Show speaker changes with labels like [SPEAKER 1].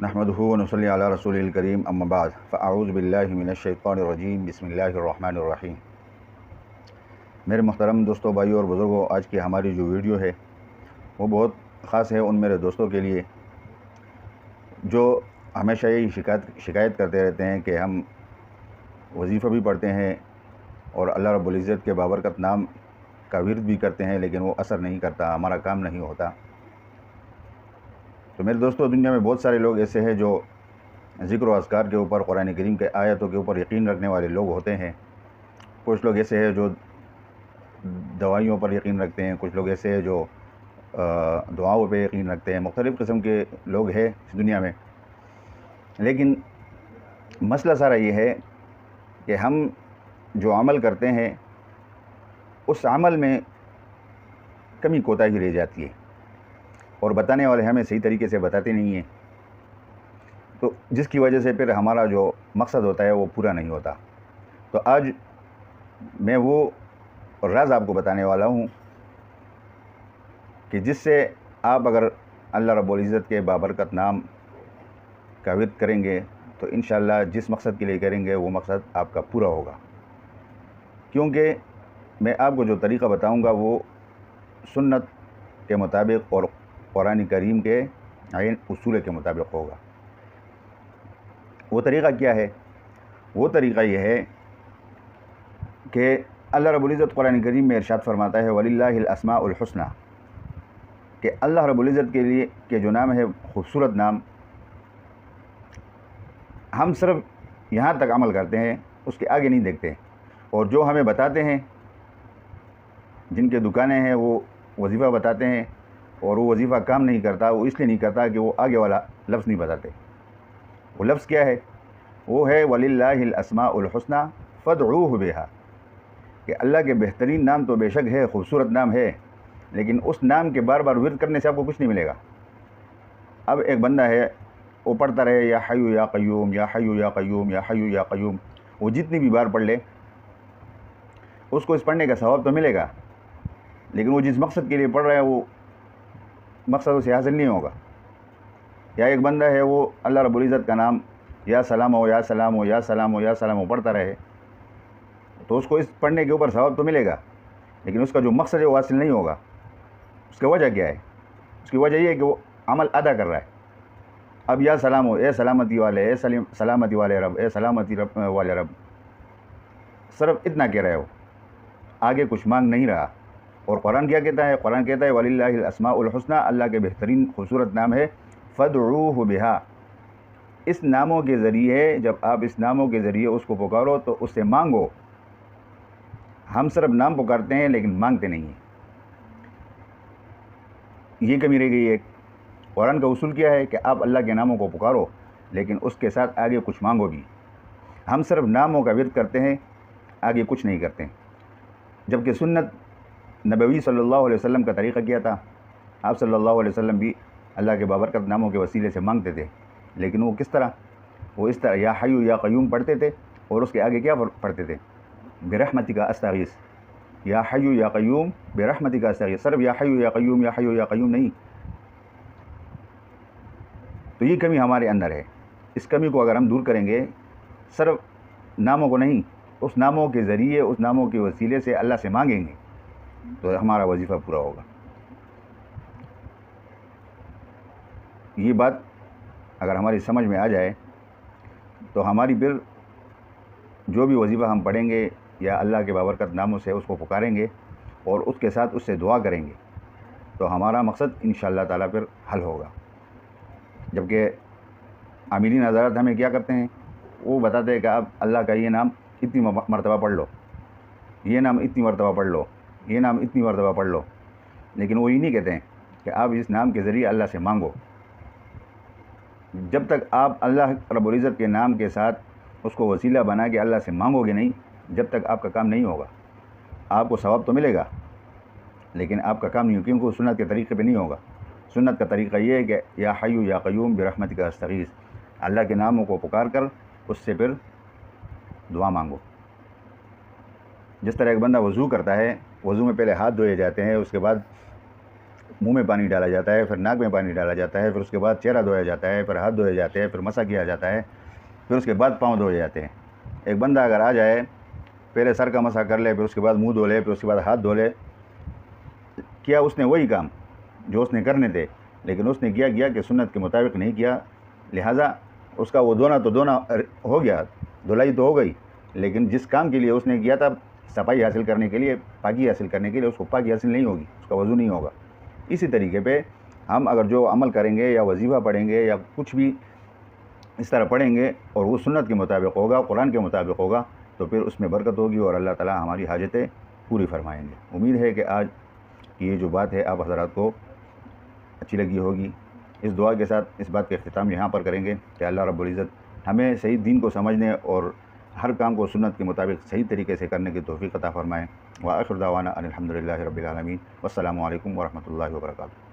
[SPEAKER 1] نحمدہ ونصلی علی رسول الکریم اما بعد فاعوذ باللہ من الشیطان الرجیم بسم اللہ الرحمن الرحیم۔ میرے محترم دوستوں، بھائیوں اور بزرگوں، آج کی ہماری جو ویڈیو ہے وہ بہت خاص ہے ان میرے دوستوں کے لیے جو ہمیشہ یہی شکایت کرتے رہتے ہیں کہ ہم وظیفہ بھی پڑھتے ہیں اور اللہ رب العزت کے بابرکت نام کا ورد بھی کرتے ہیں، لیکن وہ اثر نہیں کرتا، ہمارا کام نہیں ہوتا۔ تو میرے دوستوں، دنیا میں بہت سارے لوگ ایسے ہیں جو ذکر و اذکار کے اوپر، قرآن کریم کے آیتوں کے اوپر یقین رکھنے والے لوگ ہوتے ہیں۔ کچھ لوگ ایسے ہیں جو دوائیوں پر یقین رکھتے ہیں، کچھ لوگ ایسے ہیں جو دعاؤں پہ یقین رکھتے ہیں، مختلف قسم کے لوگ ہیں اس دنیا میں۔ لیکن مسئلہ سارا یہ ہے کہ ہم جو عمل کرتے ہیں اس عمل میں کمی کوتاہی رہ جاتی ہے اور بتانے والے ہمیں صحیح طریقے سے بتاتے نہیں ہیں، تو جس کی وجہ سے پھر ہمارا جو مقصد ہوتا ہے وہ پورا نہیں ہوتا۔ تو آج میں وہ راز آپ کو بتانے والا ہوں کہ جس سے آپ اگر اللہ رب العزت کے بابرکت نام کا ورد کریں گے تو انشاءاللہ جس مقصد کے لیے کریں گے وہ مقصد آپ کا پورا ہوگا۔ کیونکہ میں آپ کو جو طریقہ بتاؤں گا وہ سنت کے مطابق اور قرآن کریم کے عین اصول کے مطابق ہوگا۔ وہ طریقہ کیا ہے؟ وہ طریقہ یہ ہے کہ اللہ رب العزت قرآن کریم میں ارشاد فرماتا ہے وَلِلَّهِ الْأَسْمَاءُ الْحُسْنَى، کہ اللہ رب العزت کے لیے کہ جو نام ہے خوبصورت نام، ہم صرف یہاں تک عمل کرتے ہیں، اس کے آگے نہیں دیکھتے، اور جو ہمیں بتاتے ہیں، جن کے دکانیں ہیں وہ وظیفہ بتاتے ہیں اور وہ وظیفہ کام نہیں کرتا، وہ اس لیے نہیں کرتا کہ وہ آگے والا لفظ نہیں بتاتے۔ وہ لفظ کیا ہے؟ وہ ہے وَلِلَّهِ الْأَسْمَاءُ الْحُسْنَى فَادْعُوهُ بِهَا، کہ اللہ کے بہترین نام تو بے شک ہے، خوبصورت نام ہے، لیکن اس نام کے بار بار ورد کرنے سے آپ کو کچھ نہیں ملے گا۔ اب ایک بندہ ہے، وہ پڑھتا رہے یا حیو یا قیوم یا حیو یا قیوم یا حیو یا قیوم، وہ جتنی بھی بار پڑھ لے اس کو اس پڑھنے کا ثواب تو ملے گا، لیکن وہ جس مقصد کے لیے پڑھ رہا ہے وہ مقصد اسے حاصل نہیں ہوگا۔ یا ایک بندہ ہے، وہ اللہ رب العزت کا نام یا سلام ہو یا سلام ہو یا سلام ہو یا سلام ہو پڑھتا رہے، تو اس کو اس پڑھنے کے اوپر ثواب تو ملے گا، لیکن اس کا جو مقصد ہے وہ حاصل نہیں ہوگا۔ اس کی وجہ کیا ہے؟ اس کی وجہ یہ ہے کہ وہ عمل ادا کر رہا ہے۔ اب یا سلام ہو، اے سلامتی والے، اے سلامتی والے رب، اے سلامتی والے رب، صرف اتنا کہہ رہے ہو، آگے کچھ مانگ نہیں رہا۔ اور قرآن کیا کہتا ہے؟ قرآن کہتا ہے وَلِلَّهِ الْأَسْمَاءُ الْحُسْنَى، اللہ کے بہترین خوبصورت نام ہے، فَادْعُوهُ بِهَا، اس ناموں کے ذریعے، جب آپ اس ناموں کے ذریعے اس کو پکارو تو اس سے مانگو۔ ہم صرف نام پکارتے ہیں لیکن مانگتے نہیں ہیں، یہ کمی رہ گئی ہے۔ قرآن کا اصول کیا ہے کہ آپ اللہ کے ناموں کو پکارو لیکن اس کے ساتھ آگے کچھ مانگو بھی۔ ہم صرف ناموں کا ورد کرتے ہیں، آگے کچھ نہیں کرتے، جبکہ سنت نبوی صلی اللہ علیہ وسلم کا طریقہ کیا تھا؟ آپ صلی اللہ علیہ وسلم بھی اللہ کے بابرکت ناموں کے وسیلے سے مانگتے تھے، لیکن وہ کس طرح؟ وہ اس طرح یا حیو یا قیوم پڑھتے تھے اور اس کے آگے کیا پڑھتے تھے؟ برحمتک استغیث، یا حیو یا قیوم برحمتک استغیث، صرف یا حیو یا قیوم یا حیو یا قیوم نہیں۔ تو یہ کمی ہمارے اندر ہے، اس کمی کو اگر ہم دور کریں گے، صرف ناموں کو نہیں، اس ناموں کے ذریعے، اس ناموں کے وسیلے سے اللہ سے مانگیں گے تو ہمارا وظیفہ پورا ہوگا۔ یہ بات اگر ہماری سمجھ میں آ جائے تو ہماری پھر جو بھی وظیفہ ہم پڑھیں گے یا اللہ کے بابرکت ناموں سے اس کو پکاریں گے اور اس کے ساتھ اس سے دعا کریں گے تو ہمارا مقصد انشاءاللہ تعالیٰ پھر حل ہوگا۔ جبکہ عاملین حضرات ہمیں کیا کرتے ہیں؟ وہ بتاتے ہیں کہ آپ اللہ کا یہ نام اتنی مرتبہ پڑھ لو، یہ نام اتنی مرتبہ پڑھ لو، یہ نام اتنی مرتبہ پڑھ لو، لیکن وہ یہ نہیں کہتے ہیں کہ آپ اس نام کے ذریعے اللہ سے مانگو۔ جب تک آپ اللہ رب العزت کے نام کے ساتھ اس کو وسیلہ بنا کے اللہ سے مانگو گے نہیں، جب تک آپ کا کام نہیں ہوگا۔ آپ کو ثواب تو ملے گا لیکن آپ کا کام نہیں ہوگا، کیونکہ سنت کے طریقے پہ نہیں ہوگا۔ سنت کا طریقہ یہ ہے کہ یا حیو یا قیوم برحمتک استغیث، اللہ کے ناموں کو پکار کر اس سے پھر دعا مانگو۔ جس طرح ایک بندہ وضو کرتا ہے، وضو میں پہلے ہاتھ دھوئے جاتے ہیں، اس کے بعد منہ میں پانی ڈالا جاتا ہے، پھر ناک میں پانی ڈالا جاتا ہے، پھر اس کے بعد چہرہ دھویا جاتا ہے، پھر ہاتھ دھوئے جاتے ہیں، پھر مسح کیا جاتا ہے، پھر اس کے بعد پاؤں دھوئے جاتے ہیں۔ ایک بندہ اگر آ جائے، پہلے سر کا مسح کر لے، پھر اس کے بعد منہ دھو لے، پھر اس کے بعد ہاتھ دھو لے، کیا اس نے وہی کام جو اس نے کرنے تھے، لیکن اس نے کیا کہ سنت کے مطابق نہیں کیا، لہٰذا اس کا وہ دھونا تو دھونا ہو گیا، دھلائی تو ہو گئی، لیکن جس کام کے لیے اس نے کیا تھا، صفائی حاصل کرنے کے لیے، پاکی حاصل کرنے کے لیے، اس کو پاکی حاصل نہیں ہوگی، اس کا وضو نہیں ہوگا۔ اسی طریقے پہ ہم اگر جو عمل کریں گے یا وظیفہ پڑھیں گے یا کچھ بھی اس طرح پڑھیں گے اور وہ سنت کے مطابق ہوگا، قرآن کے مطابق ہوگا، تو پھر اس میں برکت ہوگی اور اللہ تعالیٰ ہماری حاجتیں پوری فرمائیں گے۔ امید ہے کہ آج کی یہ جو بات ہے آپ حضرات کو اچھی لگی ہوگی۔ اس دعا کے ساتھ اس بات کا اختتام یہاں پر کریں گے کہ اللہ رب العزت ہمیں صحیح دین کو سمجھنے اور ہر کام کو سنت کے مطابق صحیح طریقے سے کرنے کی توفیق عطا فرمائیں۔ وآخر دعوانا ان الحمد للہ رب العالمین۔ والسلام علیکم ورحمۃ اللہ وبرکاتہ۔